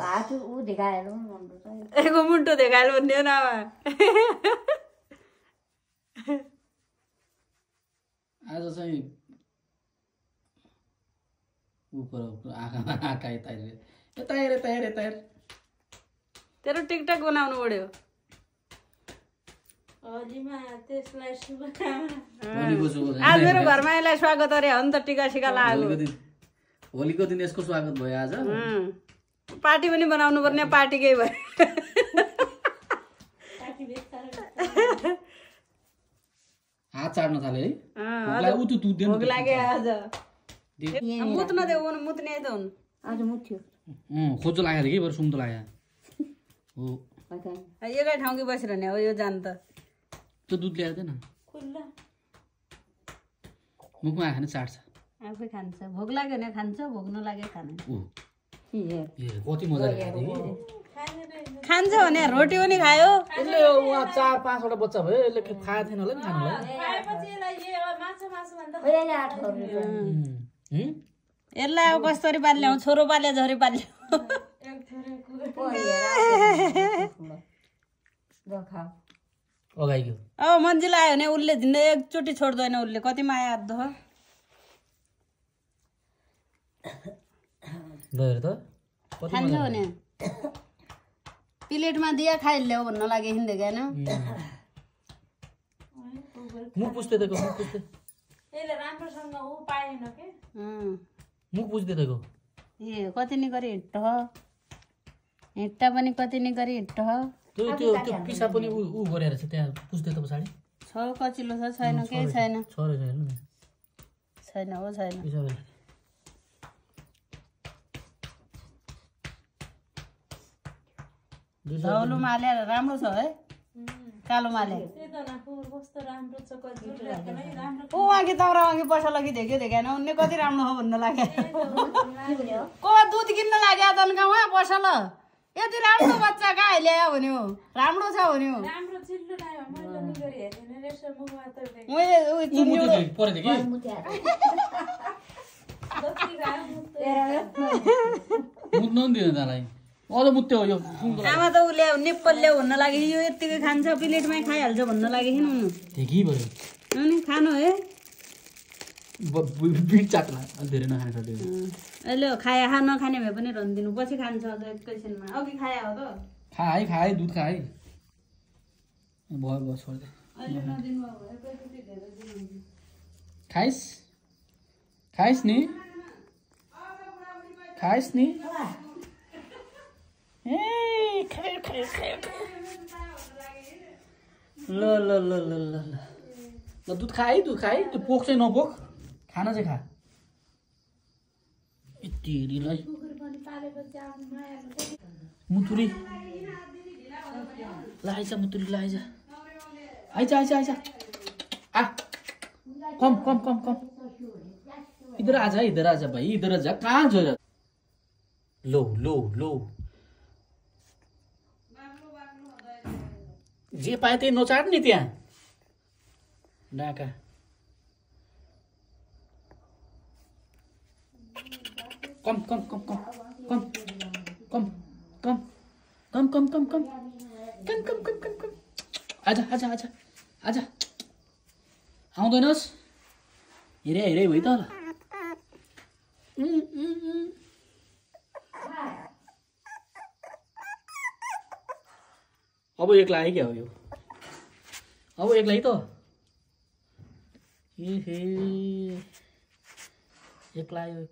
हात ऊ देखाएर एको मुन्टो देखाएर भन्ने न आज चाहिँ ऊपर आँखामा आँखा यता तेरो टिकटक बनाउनु पड्यो आज मेरो घरमा यसलाई स्वागत अरे हो नि त टिका सिका लाग्यो होलीको दिन यसको स्वागत भयो आज पार्टी पनि बनाउनु पर्ने पार्टीकै भयो हात चाड्न थाले है भोक लाग्यो आज मुत्न देऊ मुत्ने त हुन् आज मुथ्यो खोजो लागेको थियो कि बरु सुँगो लाग्यो हो एकै ठाउँकै बसिरहने हो यो जान त त्यो दुध ल्याएको थिएन मुखमा खाने चाट्छ आफै खान्छ भोक लाग्यो भने खान्छ भोक नलागे खाने कति मजा लाग्यो खान्छ भने रोटी पनि खायो यसले उहाँ 4-5 वटा बच्चा भयो यसले खाएको थिएन होला नि खानुलाई यसलाई अब कसरी पाल्ने छोरो पाल्यो झरी पाल्यो अगाइको अब मन्जिल आयो भने उसले झिन्डै एकचोटि छोड्दैन उसले कति माया अद्ध खान्छ भने प्लेटमा दिया खाइल्याऊ भन्न लाग्यो हिँडेको होइन मुख पुस्दै दिएको मुख पुस्दै यसले राम्रोसँग उ पाएन के मुख पुस्दै दिएको ए कति नि गरी हिट्टा पनि कति नि गरी हिट्ट त्यो पिसा पनि उ गरेर छ त्यहाँ पुस्दै त पछाडि छ कचिलो छ छैन केही छैन छैन हो छैन पिसा धौलो माले राम्रो छ है कालो माले ऊ अघि दाउरा अघि पसल अघि देखेन उनले कति राम्रो हो भन्न लाग्यो को दुध किन्न लाग्यो तन्कामा पसल यति राम्रो बच्चा कहाँ ल्यायो भन्यो राम्रो छ भन्यो आमा त उसले निप्पल ल्याऊ भन्न लाग्यो यो यतिकै खान्छ प्लेटमै खाइहाल्छ भन्न लाग्यो नि खानु है अहिले खाया नखाने भए पनि रन्दिनु पछि खान्छ अझ एकैछिनमा अघि खाया हो त खाए दुध खाए खाइस नि ल दुध खाए त्यो पोख चाहिँ नपोख खाना चाहिँ खा यतिलाई मुतुरी लाइजा मुतुरी लाइजा आइज आ कम इधर आजा भाइ इधर आजा कहाँ गयो लो जे पाए त्यही नचाट नि त्यहाँ डाका कम आजा आउँदैनस् हेरे भइ त अब एक्ला आयो क्या हो यो अब एक्लै त एक्ला आयो